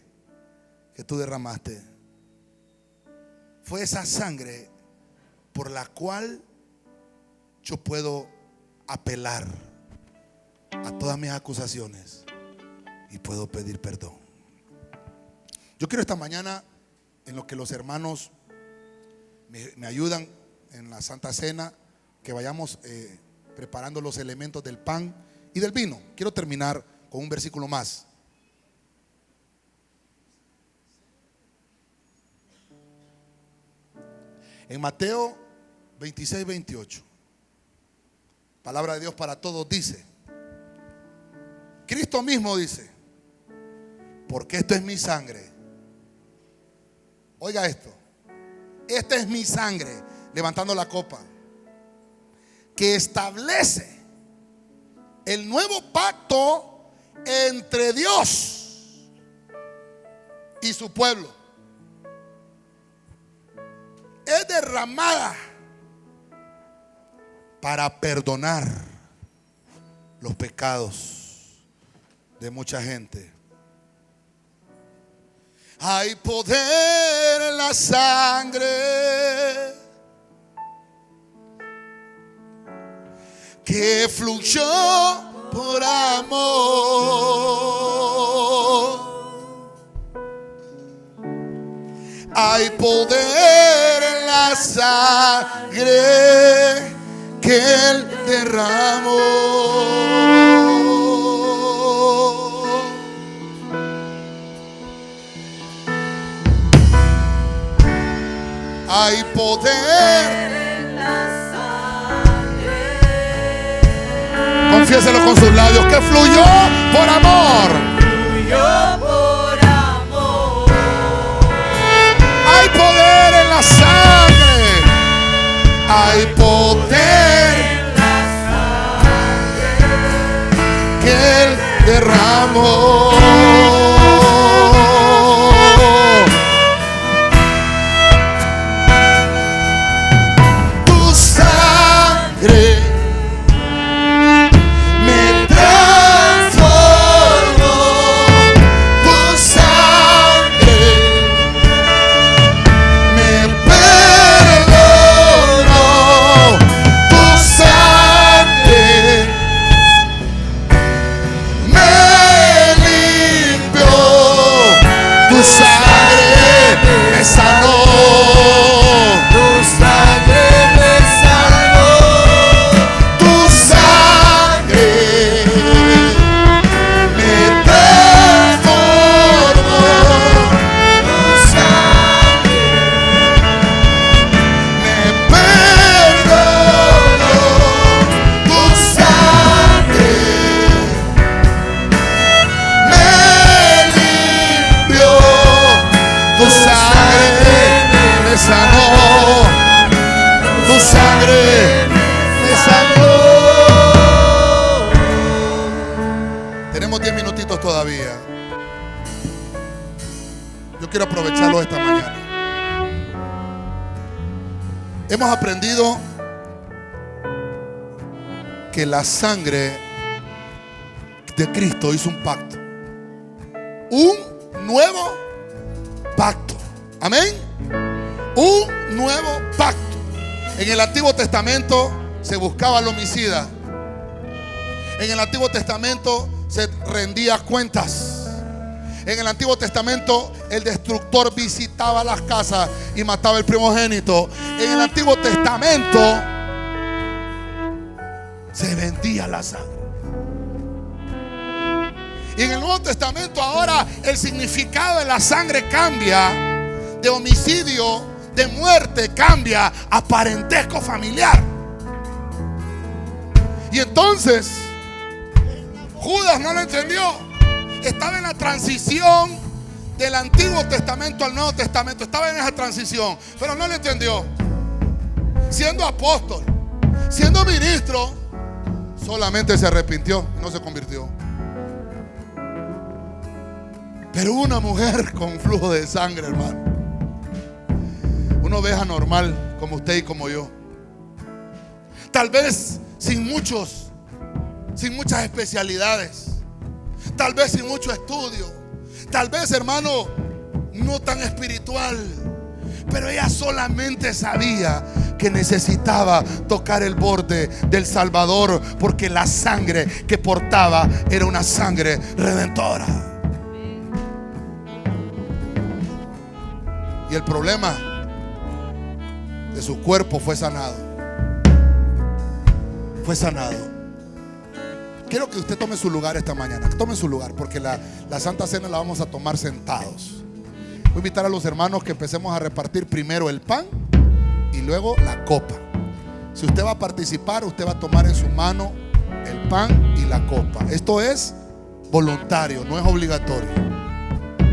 que tú derramaste fue esa sangre por la cual yo puedo apelar a todas mis acusaciones y puedo pedir perdón. Yo quiero esta mañana, en lo que los hermanos me ayudan en la Santa Cena, que vayamos preparando los elementos del pan y del vino. Quiero terminar con un versículo más. En Mateo 26:28, palabra de Dios para todos, dice: Cristo mismo dice: porque esto es mi sangre. Oiga esto: esta es mi sangre, levantando la copa, que establece el nuevo pacto entre Dios y su pueblo. es derramada para perdonar los pecados de mucha gente. Hay poder en la sangre que fluyó por amor. Hay poder en la sangre que Él derramó. Hay poder en la sangre. Confiéselo con sus labios que fluyó por amor. Fluyó por amor. Hay poder en la sangre. Hay poder en la sangre que Él derramó. Todavía. Yo quiero aprovecharlo esta mañana. Hemos aprendido que la sangre de Cristo hizo un pacto, un nuevo pacto. Amén. Un nuevo pacto. En el Antiguo Testamento se buscaba al homicida. En el Antiguo Testamento se rendía cuentas. En el Antiguo Testamento el destructor visitaba las casas y mataba el primogénito. En el Antiguo Testamento se vendía la sangre. Y en el Nuevo Testamento ahora el significado de la sangre cambia. De homicidio, de muerte, cambia a parentesco familiar. Y entonces Judas no lo entendió. Estaba en la transición del Antiguo Testamento al Nuevo Testamento. Estaba en esa transición, pero no lo entendió. Siendo apóstol, siendo ministro, solamente se arrepintió y no se convirtió. Pero una mujer con flujo de sangre, hermano, una oveja normal como usted y como yo, tal vez sin muchas especialidades, tal vez sin mucho estudio, tal vez, hermano, no tan espiritual, pero ella solamente sabía que necesitaba tocar el borde del Salvador, porque la sangre que portaba era una sangre redentora. Y el problema de su cuerpo fue sanado. Fue sanado. Quiero que usted tome su lugar esta mañana. Tome su lugar, porque la Santa Cena la vamos a tomar sentados. Voy a invitar a los hermanos que empecemos a repartir primero el pan y luego la copa. Si usted va a participar, usted va a tomar en su mano el pan y la copa. Esto es voluntario, no es obligatorio.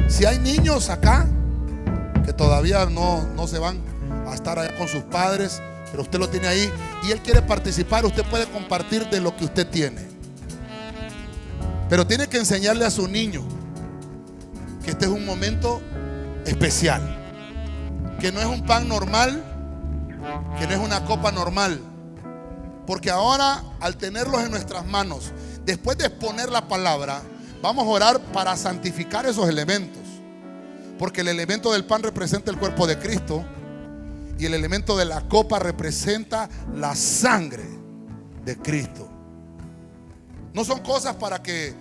Si hay niños acá que todavía no se van a estar allá con sus padres, pero usted lo tiene ahí y él quiere participar, usted puede compartir de lo que usted tiene. Pero tiene que enseñarle a su niño que este es un momento especial, que no es un pan normal, que no es una copa normal. Porque ahora, al tenerlos en nuestras manos, después de exponer la palabra, vamos a orar para santificar esos elementos. Porque el elemento del pan representa el cuerpo de Cristo y el elemento de la copa representa la sangre de Cristo. No son cosas para que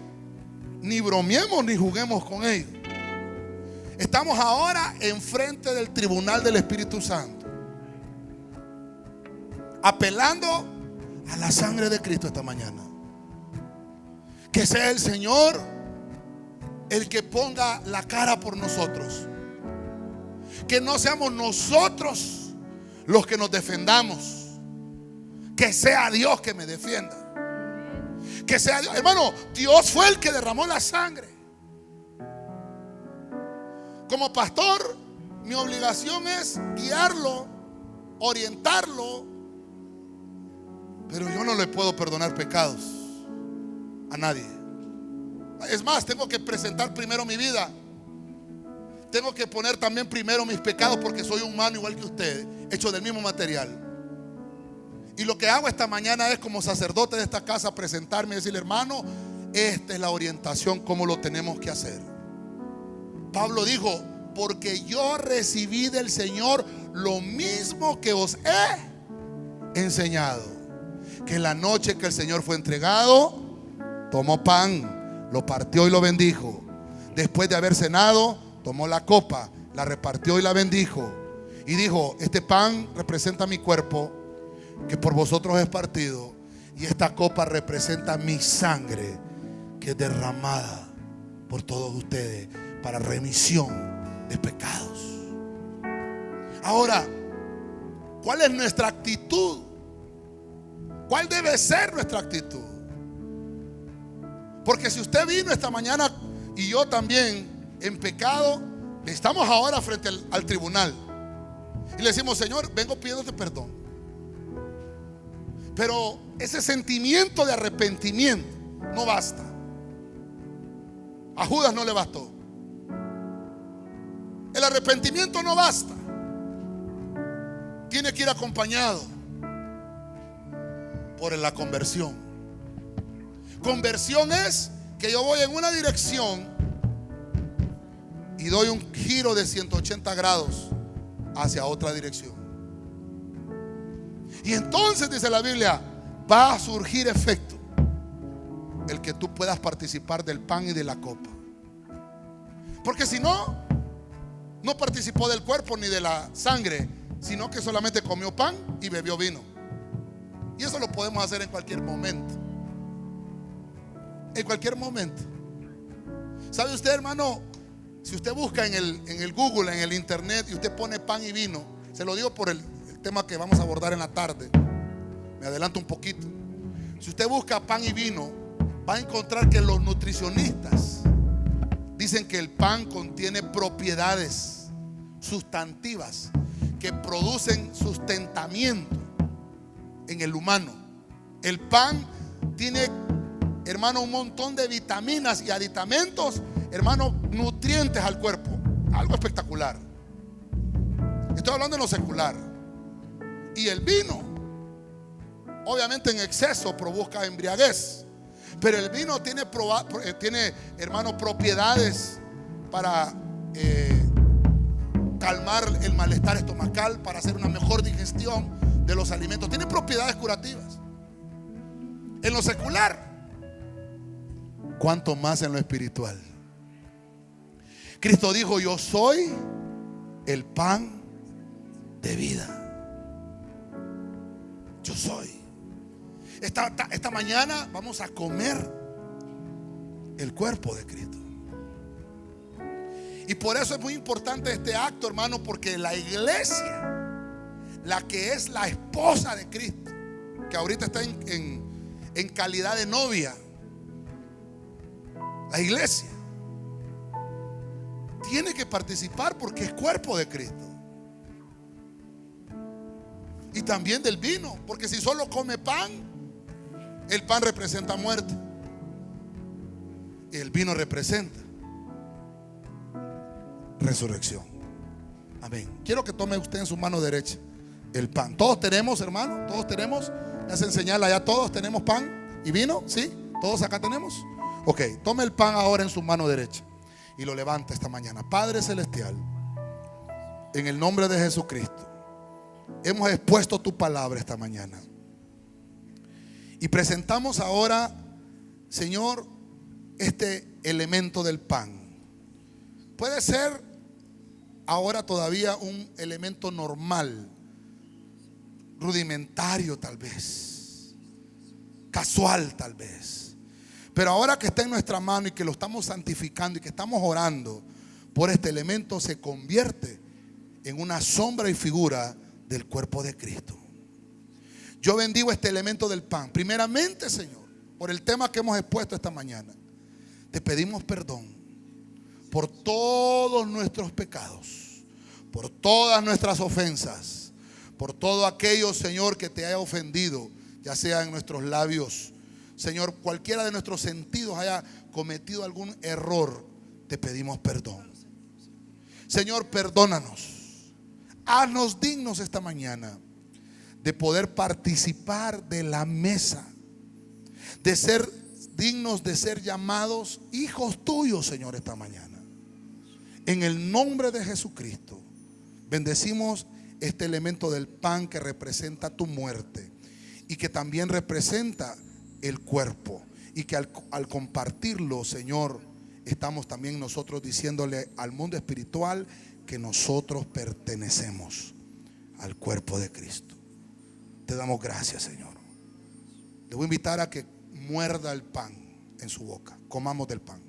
ni bromeemos ni juguemos con ellos. Estamos ahora enfrente del tribunal del Espíritu Santo, apelando a la sangre de Cristo esta mañana. Que sea el Señor el que ponga la cara por nosotros. Que no seamos nosotros los que nos defendamos. Que sea Dios que me defienda. Que sea Dios. Hermano, Dios fue el que derramó la sangre. Como pastor, mi obligación es guiarlo, orientarlo. Pero yo no le puedo perdonar pecados a nadie. Es más, tengo que presentar primero mi vida. Tengo que poner también primero mis pecados, porque soy humano igual que usted, hecho del mismo material. Y lo que hago esta mañana es, como sacerdote de esta casa, presentarme y decirle: hermano, esta es la orientación, cómo lo tenemos que hacer. Pablo dijo: porque yo recibí del Señor lo mismo que os he enseñado, que la noche que el Señor fue entregado, tomó pan, lo partió y lo bendijo. Después de haber cenado, tomó la copa, la repartió y la bendijo. Y dijo: este pan representa mi cuerpo, que por vosotros es partido, y esta copa representa mi sangre, que es derramada por todos ustedes para remisión de pecados. Ahora, ¿cuál es nuestra actitud? ¿Cuál debe ser nuestra actitud? Porque si usted vino esta mañana y yo también en pecado, estamos ahora frente al tribunal y le decimos: Señor, vengo pidiéndote perdón. Pero ese sentimiento de arrepentimiento no basta. A Judas no le bastó. El arrepentimiento no basta. Tiene que ir acompañado por la conversión. Conversión es que yo voy en una dirección y doy un giro de 180 grados hacia otra dirección. Y entonces, dice la Biblia, va a surgir efecto el que tú puedas participar del pan y de la copa. Porque si no, no participó del cuerpo ni de la sangre, sino que solamente comió pan y bebió vino. Y eso lo podemos hacer en cualquier momento. En cualquier momento. ¿Sabe usted, hermano? Si usted busca en el Google, en el internet, y usted pone pan y vino, se lo digo por el tema que vamos a abordar en la tarde, me adelanto un poquito. Si usted busca pan y vino, va a encontrar que los nutricionistas dicen que el pan contiene propiedades sustantivas que producen sustentamiento en el humano. El pan tiene, hermano, un montón de vitaminas y aditamentos, hermano, nutrientes al cuerpo. Algo espectacular. Estoy hablando de lo secular. Y el vino, obviamente en exceso provoca embriaguez, pero el vino tiene, hermano, propiedades para calmar el malestar estomacal, para hacer una mejor digestión de los alimentos. Tiene propiedades curativas. En lo secular, ¿cuánto más en lo espiritual? Cristo dijo: yo soy el pan de vida. Yo soy. Esta mañana vamos a comer el cuerpo de Cristo. Y por eso es muy importante este acto, hermano, porque la iglesia, la que es la esposa de Cristo, que ahorita está en calidad de novia, la iglesia tiene que participar porque es cuerpo de Cristo. Y también del vino, porque si solo come pan, el pan representa muerte y el vino representa resurrección. Amén. Quiero que tome usted en su mano derecha el pan. Todos tenemos, hermano, todos tenemos. Me hacen señal allá, todos tenemos pan y vino, ¿sí? Todos acá tenemos. Ok, tome el pan ahora en su mano derecha y lo levanta esta mañana. Padre celestial, en el nombre de Jesucristo, hemos expuesto tu palabra esta mañana y presentamos ahora, Señor, este elemento del pan. Puede ser ahora todavía un elemento normal, rudimentario tal vez, casual tal vez, pero ahora que está en nuestra mano y que lo estamos santificando y que estamos orando por este elemento, se convierte en una sombra y figura del cuerpo de Cristo. Yo bendigo este elemento del pan. Primeramente, Señor, por el tema que hemos expuesto esta mañana, te pedimos perdón por todos nuestros pecados, por todas nuestras ofensas, por todo aquello, Señor, que te haya ofendido, ya sea en nuestros labios, Señor, cualquiera de nuestros sentidos haya cometido algún error, te pedimos perdón. Señor, perdónanos. Haznos dignos esta mañana de poder participar de la mesa, de ser dignos de ser llamados hijos tuyos, Señor, esta mañana. En el nombre de Jesucristo, bendecimos este elemento del pan que representa tu muerte y que también representa el cuerpo, y que al compartirlo, Señor, estamos también nosotros diciéndole al mundo espiritual que nosotros pertenecemos al cuerpo de Cristo. Te damos gracias, Señor. Le voy a invitar a que muerda el pan en su boca. Comamos del pan.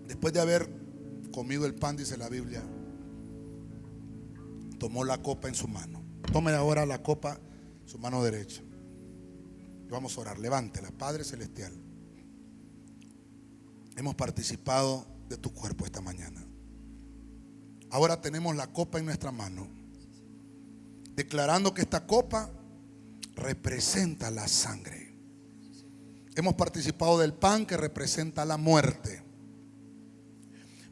Después de haber comido el pan, dice la Biblia, tomó la copa en su mano. Tome ahora la copa en su mano derecha. Vamos a orar. Levántela. Padre celestial, hemos participado de tu cuerpo esta mañana. Ahora tenemos la copa en nuestra mano, declarando que esta copa representa la sangre. Hemos participado del pan que representa la muerte.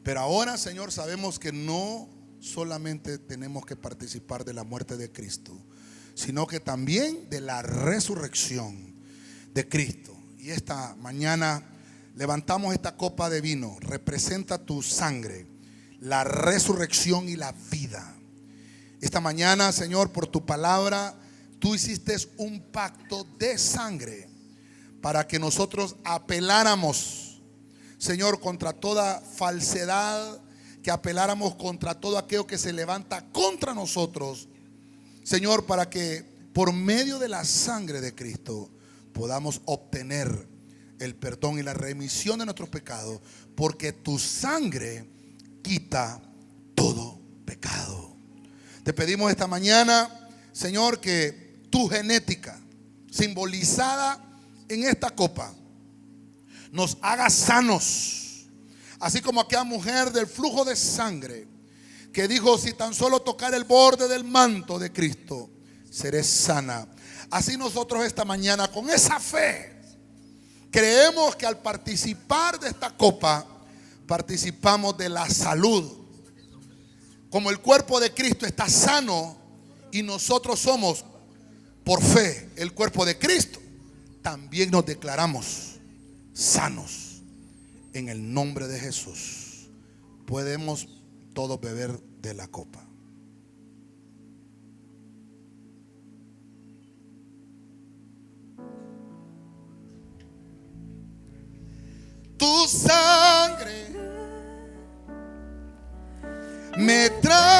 Pero ahora, Señor, sabemos que no solamente tenemos que participar de la muerte de Cristo, sino que también de la resurrección de Cristo. Y esta mañana levantamos esta copa de vino. Representa tu sangre, la resurrección y la vida. Esta mañana, Señor, por tu palabra, tú hiciste un pacto de sangre para que nosotros apeláramos, Señor, contra toda falsedad, que apeláramos contra todo aquello que se levanta contra nosotros, Señor, para que por medio de la sangre de Cristo podamos obtener el perdón y la remisión de nuestros pecados, porque tu sangre quita todo pecado. Te pedimos esta mañana, Señor, que tu genética simbolizada en esta copa nos haga sanos, así como aquella mujer del flujo de sangre que dijo: si tan solo tocar el borde del manto de Cristo, seré sana. Así nosotros esta mañana, con esa fe, creemos que al participar de esta copa, participamos de la salud. Como el cuerpo de Cristo está sano y nosotros somos, por fe, el cuerpo de Cristo, también nos declaramos sanos en el nombre de Jesús. Podemos todos beber de la copa. Tu sangre me trae